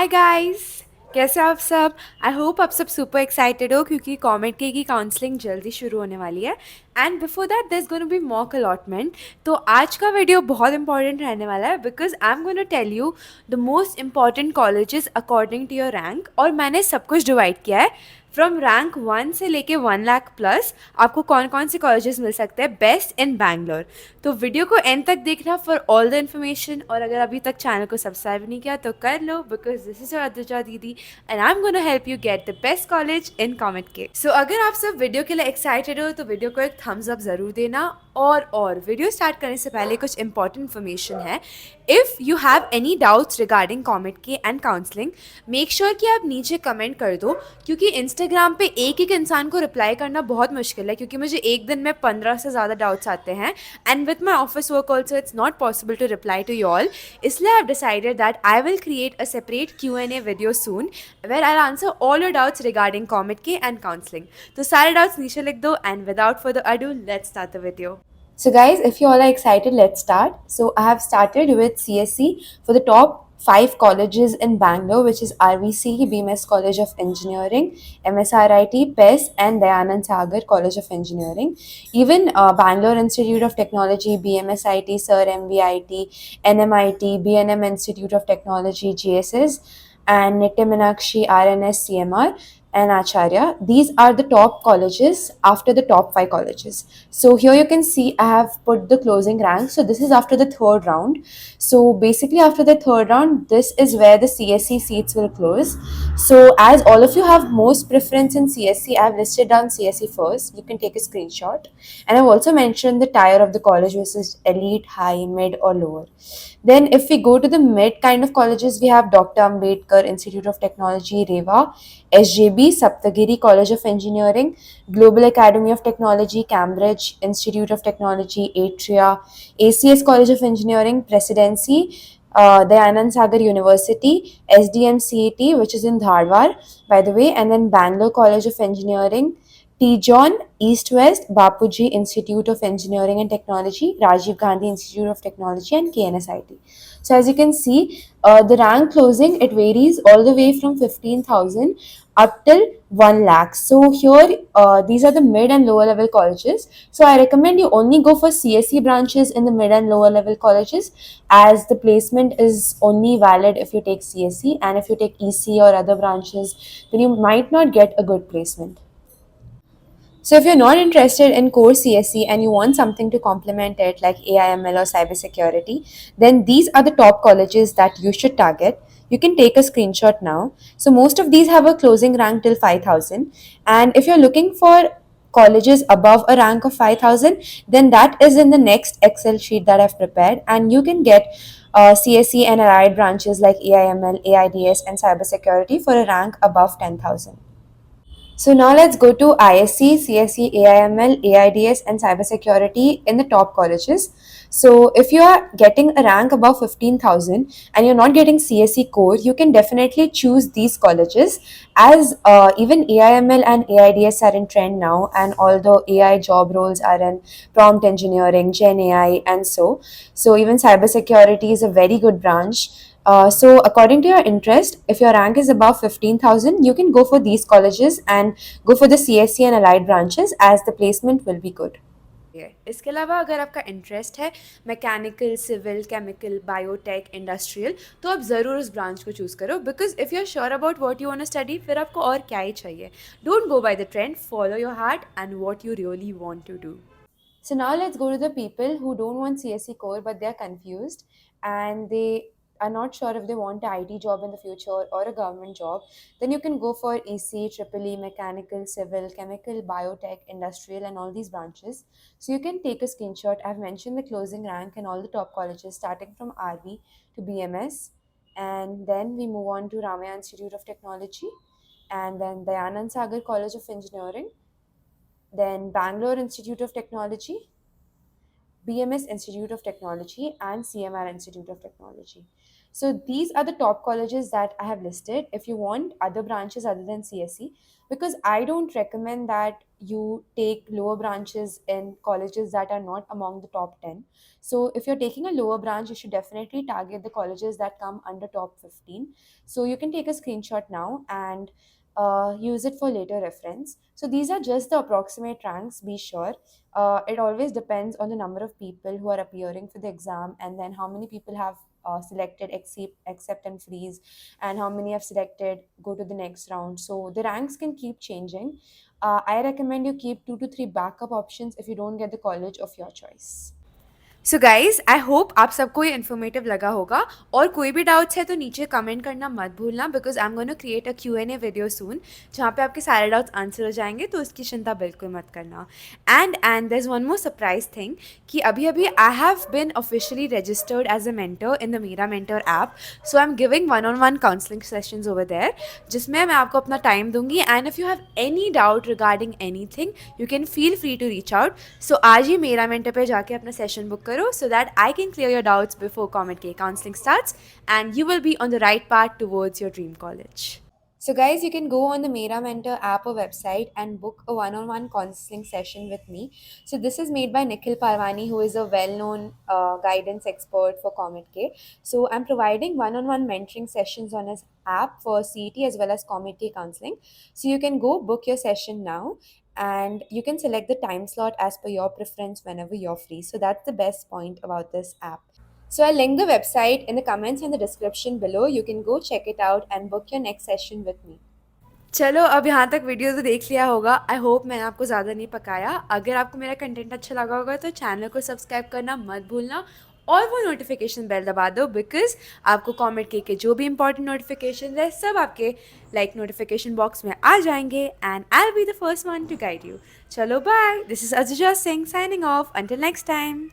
Hi guys. कैसे हो आप सब? आई होप आप सब सुपर एक्साइटेड हो क्योंकि कॉमेट के की काउंसलिंग जल्दी शुरू होने वाली है। And before that there is gonna be mock allotment. तो आज का वीडियो बहुत इंपॉर्टेंट रहने वाला है because I am gonna tell you the most important colleges according to your rank. और मैंने सब कुछ डिवाइड किया है फ्रॉम रैंक 1 से लेके 1 लाख प्लस आपको कौन कौन से कॉलेजेस मिल सकते हैं बेस्ट इन बैंगलोर। तो वीडियो को एंड तक देखना फॉर ऑल द इन्फॉर्मेशन। और अगर अभी तक चैनल को सब्सक्राइब नहीं किया तो कर लो बिकॉज दिस इज योर अद्विजा दीदी and I am gonna help you get the best college in comet के। सो अगर आप सब वीडियो के लिए एक्साइटेड हो तो वीडियो को एक थम्स अप ज़रूर देना। और वीडियो स्टार्ट करने से पहले कुछ इंपॉर्टेंट इन्फॉर्मेशन है। If you have any doubts regarding COMEDK and counselling, make sure कि आप नीचे कमेंट कर दो क्योंकि इंस्टाग्राम पे एक एक इंसान को रिप्लाई करना बहुत मुश्किल है क्योंकि मुझे एक दिन में 15 से ज़्यादा डाउट्स आते हैं and with my office work also it's not possible to reply to you all. इसलिए I have decided that I will create a separate Q&A video soon where I answer all your doubts regarding COMEDK and counselling. तो सारे doubts नीचे लिख दो and without further ado let's start the video. So guys, if you all are excited, let's start. So I have started with CSC for the top 5 colleges in Bangalore, which is RVC, BMS College of Engineering, MSRIT, PES, and Dayanand Sagar College of Engineering. Even Bangalore Institute of Technology, BMSIT, Sir MVIT, NMIT, BNM Institute of Technology, GSS, and Nitya Meenakshi, RNS, CMR, and Acharya. These are the top colleges after the top 5 colleges. So here you can see I have put the closing rank. So this is after the third round. So basically after the third round, this is where the CSC seats will close. So as all of you have most preference in CSC, I have listed down CSC first. You can take a screenshot. And I've also mentioned the tier of the college, which is elite, high, mid, or lower. Then if we go to the mid kind of colleges, we have Dr. Ambedkar Institute of Technology, Reva, SJB, Saptagiri College of Engineering, Global Academy of Technology, Cambridge Institute of Technology, Atria, ACS College of Engineering, Presidency, Dayanand Sagar University, SDM CET, which is in Dharwar, by the way, and then Bangalore College of Engineering, T. John, East West, Bapuji Institute of Engineering and Technology, Rajiv Gandhi Institute of Technology, and KNSIT. So as you can see, the rank closing, it varies all the way from 15,000 up till 1 lakh. So here, these are the mid and lower level colleges. So I recommend you only go for CSE branches in the mid and lower level colleges, as the placement is only valid if you take CSE, and if you take EC or other branches, then you might not get a good placement. So if you're not interested in core CSE and you want something to complement it like AIML or cybersecurity, then these are the top colleges that you should target. You can take a screenshot now. So most of these have a closing rank till 5,000. And if you're looking for colleges above a rank of 5,000, then that is in the next Excel sheet that I've prepared. And you can get CSE and allied branches like AIML, AIDS, and cybersecurity for a rank above 10,000. So now let's go to ISC, CSE, AIML, AIDS, and cybersecurity in the top colleges. So if you are getting a rank above 15,000 and you're not getting CSE core, you can definitely choose these colleges, as even AIML and AIDS are in trend now, and although AI job roles are in prompt engineering, Gen AI, and so even cybersecurity is a very good branch. So according to your interest, if your rank is above 15,000, you can go for these colleges and go for the CSC and allied branches, as the placement will be good. इसके अलावा अगर आपका interest है mechanical, civil, chemical, biotech, industrial, तो आप ज़रूर उस branch को चूज़ करो because if you are sure about what you want to study, फिर आपको और क्या ही चाहिए। Don't go by the trend, follow your heart and what you really want to do. So now let's go to the people who don't want CSE core but they're confused and they are not sure if they want an IT job in the future or a government job. Then you can go for EC, Triple E, Mechanical, Civil, Chemical, Biotech, Industrial, and all these branches. So you can take a screenshot. I've mentioned the closing rank and all the top colleges starting from RV to BMS. And then we move on to Ramaya Institute of Technology, and then Dayanand Sagar College of Engineering, then Bangalore Institute of Technology, BMS Institute of Technology, and CMR Institute of Technology. So these are the top colleges that I have listed. If you want other branches other than CSE, because I don't recommend that you take lower branches in colleges that are not among the top 10. So if you're taking a lower branch, you should definitely target the colleges that come under top 15. So you can take a screenshot now and use it for later reference. So these are just the approximate ranks, be sure. It always depends on the number of people who are appearing for the exam, and then how many people have selected accept and freeze, and how many have selected go to the next round. So the ranks can keep changing. I recommend you keep 2 to 3 backup options if you don't get the college of your choice. So guys I hope आप सबको ये informative लगा होगा, और कोई भी doubts है तो नीचे कमेंट करना मत भूलना, because I am going to create a Q&A video soon जहाँ पे आपके सारे डाउट्स आंसर हो जाएंगे, तो उसकी चिंता बिल्कुल मत करना. And there is one more surprise thing कि अभी अभी I have been officially registered as a mentor in the Mera mentor app. So I am giving one on one counselling sessions over there, जिसमें मैं आपको अपना टाइम दूंगी. And if you have any doubt regarding anything, you can feel free to reach out. So आज ही Mera mentor पे जाके अपना सेशन बुक करो, so that I can clear your doubts before Comet K counseling starts, and you will be on the right path towards your dream college. So guys, you can go on the Mera Mentor app or website and book a one-on-one counseling session with me. So this is made by Nikhil Parwani, who is a well-known guidance expert for Comet K. So I'm providing one-on-one mentoring sessions on his app for CET as well as Comet K counseling. So you can go book your session now, and you can select the time slot as per your preference whenever you're free. So that's the best point about this app. So I'll link the website in the comments and the description below. You can go check it out and book your next session with me. चलो, अब यहाँ तक video तो देख लिया होगा. I hope मैंने आपको ज़्यादा नहीं पकाया. अगर आपको मेरा कंटेंट अच्छा लगा होगा तो चैनल को सब्सक्राइब करना मत भूलना, और वो नोटिफिकेशन बेल दबा दो, बिकॉज आपको कॉमेंट के जो भी इंपॉर्टेंट नोटिफिकेशन है सब आपके लाइक नोटिफिकेशन बॉक्स में आ जाएंगे, and I will be the first one to guide you. चलो bye, this is Ahuja Singh signing off. Until next time.